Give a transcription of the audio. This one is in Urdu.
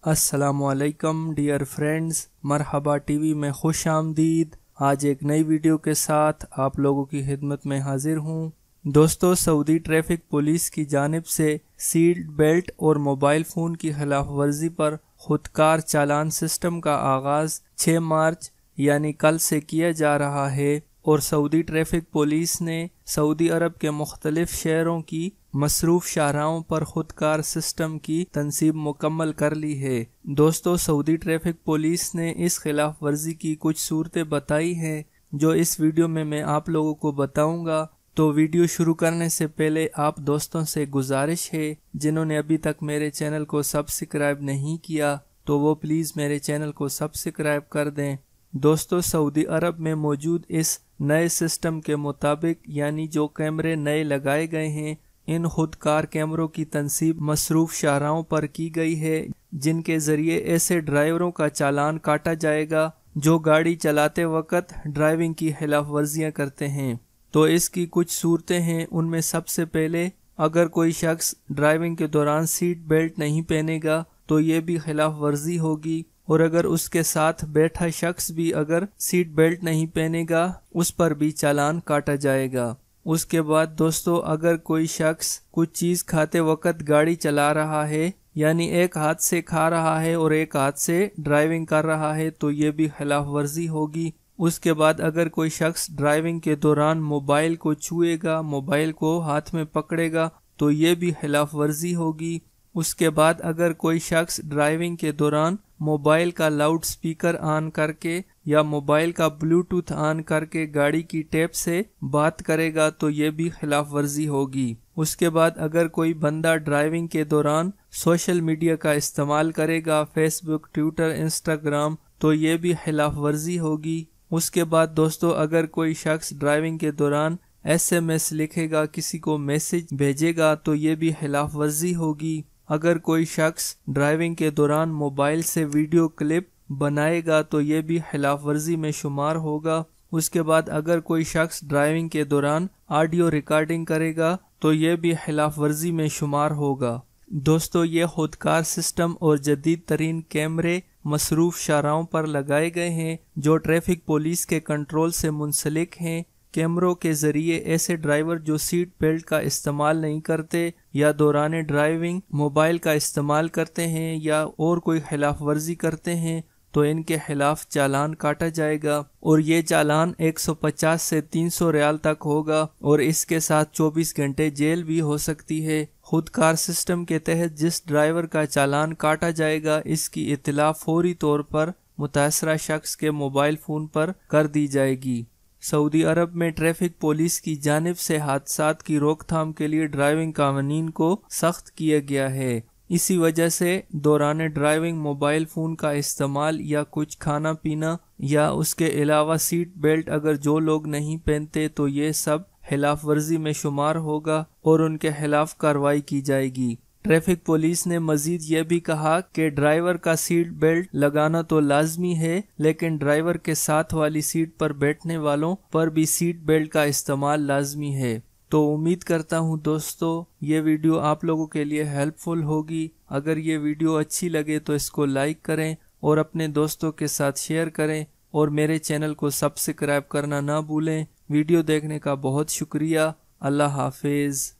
السلام علیکم ڈیئر فرینڈز، مرحبا ٹی وی میں خوش آمدید۔ آج ایک نئی ویڈیو کے ساتھ آپ لوگوں کی خدمت میں حاضر ہوں۔ دوستو، سعودی ٹریفک پولیس کی جانب سے سیٹ بیلٹ اور موبائل فون کی خلاف ورزی پر خودکار چالان سسٹم کا آغاز 6 مارچ یعنی کل سے کیا جا رہا ہے، اور سعودی ٹریفک پولیس نے سعودی عرب کے مختلف شہروں کی مصروف شاہراہوں پر خودکار سسٹم کی تنصیب مکمل کر لی ہے۔ دوستو، سعودی ٹریفک پولیس نے اس خلاف ورزی کی کچھ صورتیں بتائی ہیں جو اس ویڈیو میں آپ لوگوں کو بتاؤں گا۔ تو ویڈیو شروع کرنے سے پہلے آپ دوستوں سے گزارش ہے، جنہوں نے ابھی تک میرے چینل کو سبسکرائب نہیں کیا تو وہ پلیز میرے چینل کو سبسکرائب کر دیں۔ دوستو، سعودی عرب میں موجود اس نئے سسٹم کے مطابق یعنی جو کیمرے نئے لگائے گئے ہیں، ان خودکار کیمروں کی تنصیب مصروف شاہراہوں پر کی گئی ہے، جن کے ذریعے ایسے ڈرائیوروں کا چالان کاٹا جائے گا جو گاڑی چلاتے وقت ڈرائیونگ کی خلاف ورزیاں کرتے ہیں۔ تو اس کی کچھ صورتیں ہیں، ان میں سب سے پہلے اگر کوئی شخص ڈرائیونگ کے دوران سیٹ بیلٹ نہیں پہنے گا تو یہ بھی خلاف ورزی ہوگی، اور اگر اس کے ساتھ بیٹھا شخص بھی اگر سیٹ بیلٹ نہیں پہنے گا اس پر بھی چالان کاٹا جائے گا۔ اس کے بعد دوستو، اگر کوئی شخص کچھ چیز کھاتے وقت گاڑی چلا رہا ہے، یعنی ایک ہاتھ سے کھا رہا ہے اور ایک ہاتھ سے ڈرائیونگ کر رہا ہے تو یہ بھی خلاف ورزی ہوگی۔ اس کے بعد اگر کوئی شخص ڈرائیونگ کے دوران موبائل کو چھوئے گا، موبائل کو ہاتھ میں پکڑے گا تو یہ بھی خلاف ورزی ہوگی۔ اس کے بعد اگر کوئی شخص ڈرائیونگ کے دوران موبائل کا لاؤڈ سپیکر آن کر کے یا موبائل کا بلوٹوتھ آن کر کے گاڑی کی ٹیپ سے بات کرے گا تو یہ بھی خلاف ورزی ہوگی۔ اس کے بعد اگر کوئی بندہ ڈرائیونگ کے دوران سوشل میڈیا کا استعمال کرے گا، فیس بک، ٹویٹر، انسٹاگرام، تو یہ بھی خلاف ورزی ہوگی۔ اس کے بعد دوستو، اگر کوئی شخص ڈرائیونگ کے دوران SMS لکھے گا، کسی کو میسج بھیجے گا تو یہ بھی خلاف ورزی ہوگی۔ اگر کوئی شخص ڈرائیونگ کے دوران موبائل سے ویڈیو کلپ بنائے گا تو یہ بھی خلاف ورزی میں شمار ہوگا۔ اس کے بعد اگر کوئی شخص ڈرائیونگ کے دوران آڈیو ریکارڈنگ کرے گا تو یہ بھی خلاف ورزی میں شمار ہوگا۔ دوستو، یہ خودکار سسٹم اور جدید ترین کیمرے مصروف شاہراہوں پر لگائے گئے ہیں جو ٹریفک پولیس کے کنٹرول سے منسلک ہیں۔ کیمروں کے ذریعے ایسے ڈرائیور جو سیٹ بیلٹ کا استعمال نہیں کرتے یا دوران ڈرائیونگ موبائل کا استعمال کرتے ہیں یا اور کوئی خلاف ورزی کرتے ہیں تو ان کے خلاف چالان کاٹا جائے گا، اور یہ چالان 150 سے 300 ریال تک ہوگا، اور اس کے ساتھ 24 گھنٹے جیل بھی ہو سکتی ہے۔ خودکار سسٹم کے تحت جس ڈرائیور کا چالان کاٹا جائے گا اس کی اطلاع فوری طور پر متاثرہ شخص کے موبائل فون پر کر دی جائے گی۔ سعودی عرب میں ٹریفک پولیس کی جانب سے حادثات کی روک تھام کے لیے ڈرائیونگ قوانین کو سخت کیا گیا ہے۔ اسی وجہ سے دوران ڈرائیونگ موبائل فون کا استعمال یا کچھ کھانا پینا یا اس کے علاوہ سیٹ بیلٹ اگر جو لوگ نہیں پہنتے تو یہ سب خلاف ورزی میں شمار ہوگا اور ان کے خلاف کارروائی کی جائے گی۔ ٹریفک پولیس نے مزید یہ بھی کہا کہ ڈرائیور کا سیٹ بیلٹ لگانا تو لازمی ہے، لیکن ڈرائیور کے ساتھ والی سیٹ پر بیٹھنے والوں پر بھی سیٹ بیلٹ کا استعمال لازمی ہے۔ تو امید کرتا ہوں دوستو یہ ویڈیو آپ لوگوں کے لیے ہیلپ فل ہوگی۔ اگر یہ ویڈیو اچھی لگے تو اس کو لائک کریں اور اپنے دوستوں کے ساتھ شیئر کریں، اور میرے چینل کو سبسکرائب کرنا نہ بھولیں۔ ویڈیو دیکھنے کا بہت شکریہ۔ اللہ حافظ۔